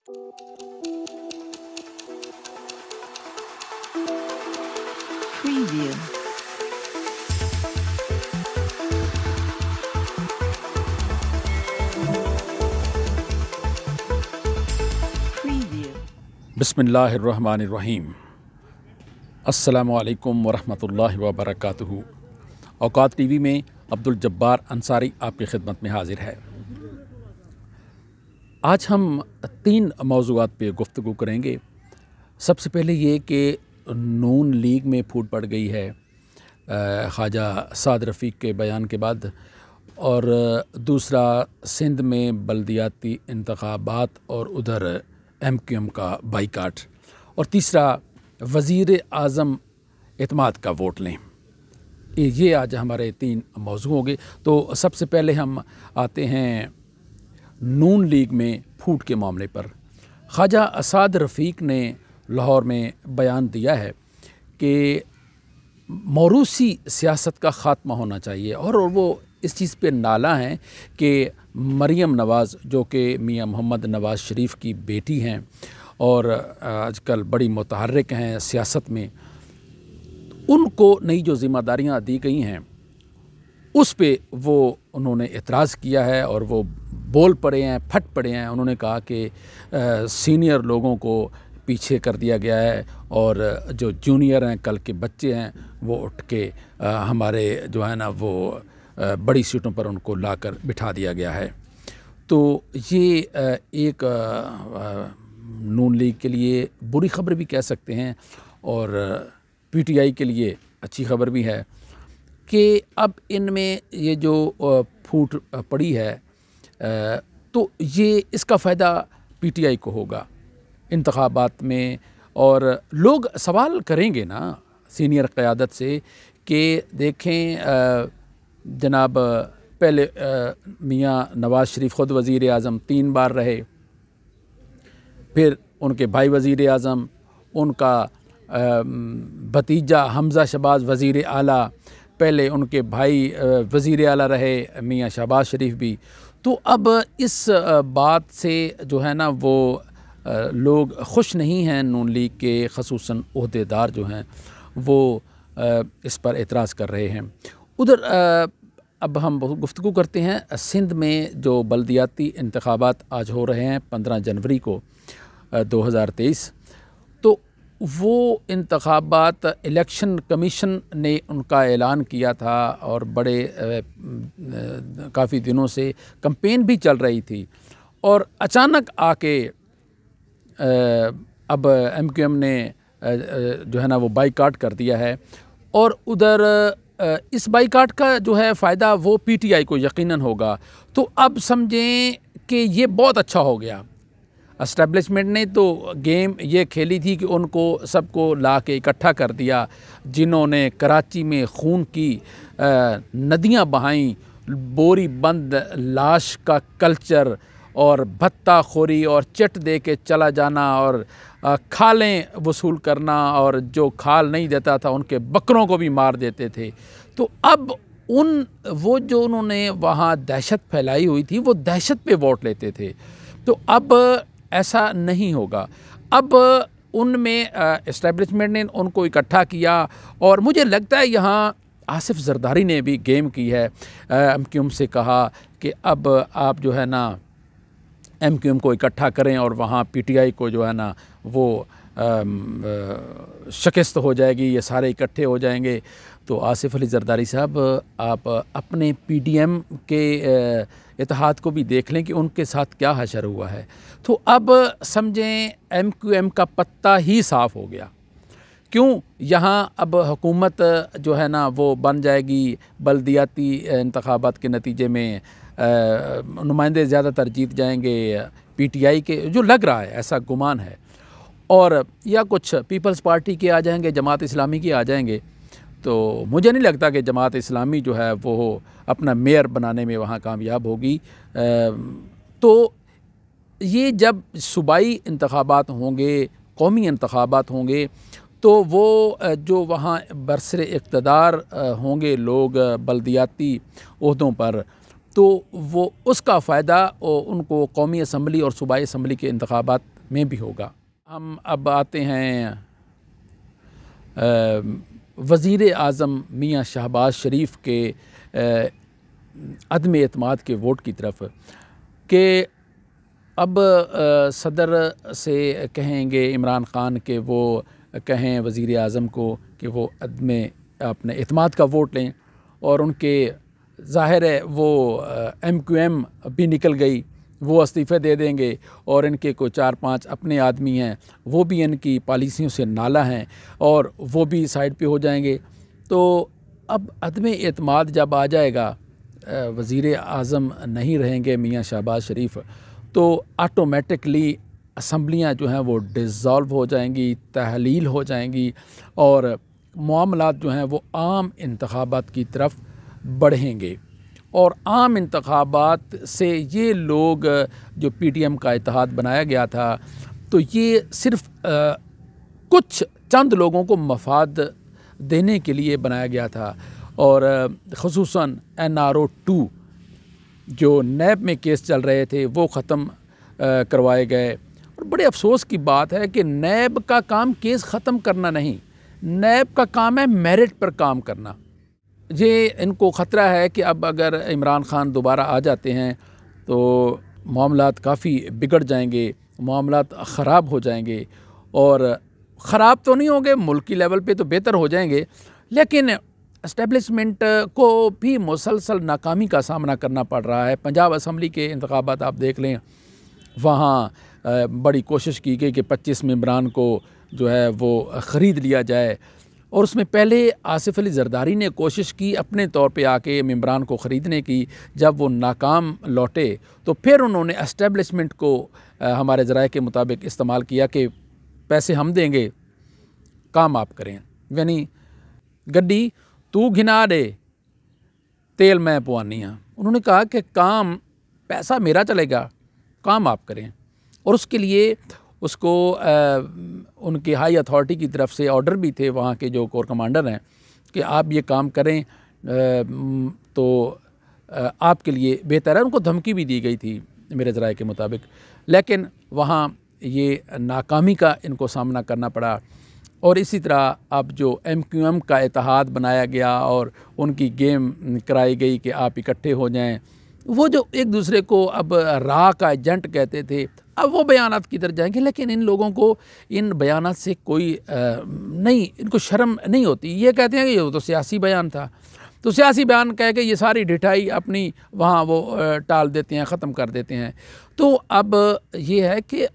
Preview. Preview. बिस्मिल्लाहिर्रहमानिर्रहीम। अस्सलामु अलैकुम वरहमतुल्लाहि वबरकातुहू। औकात टीवी में अब्दुल जब्बार अंसारी आपकी खिदमत में हाजिर है। आज हम 3 मौज़ूआत पे गुफ्तगू करेंगे। सबसे पहले ये कि नून लीग में फूट पड़ गई है ख्वाजा साद रफ़ीक के बयान के बाद, और दूसरा सिंध में बल्दियाती इंतखाबात और उधर MQM का बाइकाट, और तीसरा वज़ीर आज़म एतमाद का वोट लें। ये आज हमारे 3 मौज़ू होंगे। तो सबसे पहले हम आते हैं नून लीग में फूट के मामले पर। ख्वाजा साद रफ़ीक ने लाहौर में बयान दिया है कि मौरूसी सियासत का ख़ात्मा होना चाहिए, और वो इस चीज़ पे नाला हैं कि मरियम नवाज़, जो कि मियाँ मोहम्मद नवाज़ शरीफ की बेटी हैं और आजकल बड़ी मुतहर्रिक हैं सियासत में, उनको नई जो ज़िम्मेदारियाँ दी गई हैं उस पे वो उन्होंने एतराज़ किया है और वो बोल पड़े हैं, फट पड़े हैं। उन्होंने कहा कि सीनियर लोगों को पीछे कर दिया गया है और जो जूनियर हैं, कल के बच्चे हैं, वो उठ के हमारे जो है ना वो बड़ी सीटों पर उनको लाकर बिठा दिया गया है। तो ये एक नून लीग के लिए बुरी खबर भी कह सकते हैं और PTI के लिए अच्छी खबर भी है कि अब इनमें ये जो फूट पड़ी है तो ये इसका फ़ायदा PTI को होगा इंतखाबात में, और लोग सवाल करेंगे ना सीनियर क़यादत से कि देखें जनाब, पहले मियाँ नवाज़ शरीफ ख़ुद वज़ीर आज़म 3 बार रहे, फिर उनके भाई वज़ीर आज़म, उनका भतीजा हमज़ा शहबाज वज़ीर आला, पहले उनके भाई वज़ीर आला रहे मियाँ शहबाज शरीफ भी। तो अब इस बात से जो है ना वो लोग खुश नहीं हैं। नून लीग के ख़ुसूसन ओहदेदार जो हैं वो इस पर एतराज़ कर रहे हैं। उधर अब हम गुफ्तगू करते हैं सिंध में जो बल्दियाती इंतखाबात आज हो रहे हैं 15 जनवरी को 2023। तो वो इंतखाबात इलेक्शन कमीशन ने उनका ऐलान किया था और बड़े काफ़ी दिनों से कैंपेन भी चल रही थी, और अचानक आके अब MQM ने जो है ना वो बाइकाट कर दिया है। और उधर इस बाइकाट का जो है फ़ायदा वो PTI को यकीनन होगा। तो अब समझें कि ये बहुत अच्छा हो गया। एस्टेब्लिशमेंट ने तो गेम ये खेली थी कि उनको सबको ला के इकट्ठा कर दिया, जिन्होंने कराची में खून की नदियां बहाईं, बोरी बंद लाश का कल्चर और भत्ताखोरी और चिट दे के चला जाना और खालें वसूल करना, और जो खाल नहीं देता था उनके बकरों को भी मार देते थे। तो अब वो जो उन्होंने वहाँ दहशत फैलाई हुई थी, वो दहशत पे वोट लेते थे। तो अब ऐसा नहीं होगा। अब उनमें एस्टेब्लिशमेंट ने उनको इकट्ठा किया, और मुझे लगता है यहाँ आसिफ जरदारी ने भी गेम की है। MQM से कहा कि अब आप जो है ना MQM को इकट्ठा करें और वहाँ PTI को जो है ना वो शिकस्त हो जाएगी, ये सारे इकट्ठे हो जाएंगे। तो आसिफ अली जरदारी साहब, आप अपने PDM के इत्तेहाद को भी देख लें कि उनके साथ क्या हशर हुआ है। तो अब समझें MQM का पत्ता ही साफ़ हो गया। क्यों? यहाँ अब हुकूमत जो है ना वो बन जाएगी, बल्दियाती इंतखाबात के नतीजे में नुमाइंदे ज़्यादातर जीत जाएंगे PTI के, जो लग रहा है, ऐसा गुमान है, और या कुछ पीपल्स पार्टी के आ जाएंगे, जमात इस्लामी के आ जाएंगे। तो मुझे नहीं लगता कि जमात इस्लामी जो है वो अपना मेयर बनाने में वहाँ कामयाब होगी। तो ये जब सूबाई इंतखाबात होंगे, कौमी इंतखाबात होंगे, तो वो जो वहाँ बरसरे इक़्तिदार होंगे लोग बल्दियाती ओहदों पर, तो वो उसका फ़ायदा उनको कौमी असम्बली और सूबाई असम्बली के इंतखाबात में भी होगा। हम अब आते हैं वज़ीर आज़म मियाँ शहबाज शरीफ के अदम एतमाद के वोट की तरफ कि अब सदर से कहेंगे इमरान ख़ान के वो कहें वज़ीर आज़म को कि वो अदम अपने एतमाद का वोट लें, और उनके ज़ाहिर है वो MQM भी निकल गई, वो इस्तीफ़े दे देंगे, और इनके कोई 4-5 अपने आदमी हैं वो भी इनकी पॉलिसियों से नाला हैं और वो भी साइड पे हो जाएंगे। तो अब अदम एतमाद जब आ जाएगा, वज़ीर आज़म नहीं रहेंगे मियाँ शहबाज शरीफ, तो ऑटोमेटिकली असम्बलियाँ जो हैं वो डिज़ॉल्व हो जाएंगी, तहलील हो जाएंगी, और मामलात जो हैं वो आम इंतखाबात की तरफ बढ़ेंगे। और आम इंतखाबात से ये लोग जो PTM का इत्तेहाद बनाया गया था, तो ये सिर्फ़ कुछ चंद लोगों को मफाद देने के लिए बनाया गया था, और ख़ुसूसन NRO 2 जो नैब में केस चल रहे थे वो ख़त्म करवाए गए। और बड़े अफसोस की बात है कि नैब का काम केस ख़त्म करना नहीं, नैब का काम है मेरिट पर काम करना। ये इनको ख़तरा है कि अब अगर इमरान ख़ान दोबारा आ जाते हैं तो मामलात काफ़ी बिगड़ जाएंगे, मामलात ख़राब हो जाएंगे, और ख़राब तो नहीं होंगे, मुल्की लेवल पे तो बेहतर हो जाएंगे, लेकिन एस्टेब्लिशमेंट को भी मुसलसल नाकामी का सामना करना पड़ रहा है। पंजाब असम्बली के इंतखाबात आप देख लें, वहाँ बड़ी कोशिश की गई कि 25 मेंबरान को जो है वो ख़रीद लिया जाए, और उसमें पहले आसिफ अली जरदारी ने कोशिश की अपने तौर पे आके मेंबरान को ख़रीदने की। जब वो नाकाम लौटे तो फिर उन्होंने एस्टेब्लिशमेंट को हमारे ज़राए के मुताबिक इस्तेमाल किया कि पैसे हम देंगे, काम आप करें, यानी गड्डी तू घिना दे, तेल मैं पवानी हाँ। उन्होंने कहा कि काम पैसा मेरा चलेगा, काम आप करें, और उसके लिए उसको उनकी हाई अथॉरिटी की तरफ से ऑर्डर भी थे, वहाँ के जो कोर कमांडर हैं, कि आप ये काम करें तो आपके लिए बेहतर है। उनको धमकी भी दी गई थी मेरे ज़राए के मुताबिक, लेकिन वहाँ ये नाकामी का इनको सामना करना पड़ा। और इसी तरह अब जो MQM का इत्तेहाद बनाया गया और उनकी गेम कराई गई कि आप इकट्ठे हो जाएं, वो जो एक दूसरे को अब राह का एजेंट कहते थे, अब वो बयानात की तरफ जाएंगे। लेकिन इन लोगों को इन बयानात से कोई नहीं, इनको शर्म नहीं होती। ये कहते हैं कि ये तो सियासी बयान था, तो सियासी बयान कह के ये सारी ढिठाई अपनी वहाँ वो टाल देते हैं, ख़त्म कर देते हैं। तो अब ये है कि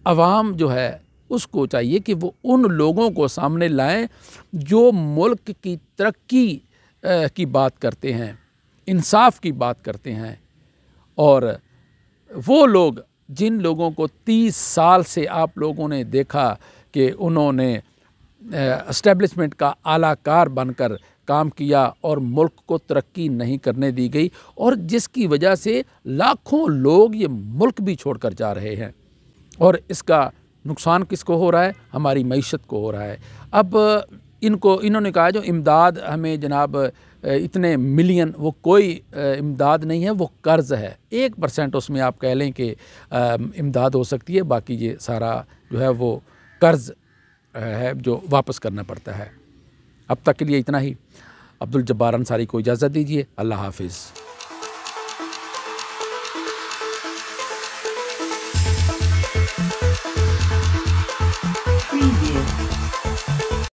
अवाम जो है उसको चाहिए कि वो उन लोगों को सामने लाएं जो मुल्क की तरक्की की बात करते हैं, इंसाफ की बात करते हैं, और वो लोग जिन लोगों को 30 साल से आप लोगों ने देखा कि उन्होंने एस्टेब्लिशमेंट का आलाकार बनकर काम किया और मुल्क को तरक्की नहीं करने दी गई, और जिसकी वजह से लाखों लोग ये मुल्क भी छोड़कर जा रहे हैं। और इसका नुकसान किसको हो रहा है? हमारी मईशत को हो रहा है। अब इन्होंने कहा जो इमदाद हमें जनाब इतने मिलियन, वो कोई इमदाद नहीं है, वो कर्ज़ है। 1% उसमें आप कह लें कि इमदाद हो सकती है, बाकी ये सारा जो है वो कर्ज़ है जो वापस करना पड़ता है। अब तक के लिए इतना ही। अब्दुल जब्बार अंसारी को इजाज़त दीजिए। अल्लाह हाफिज़।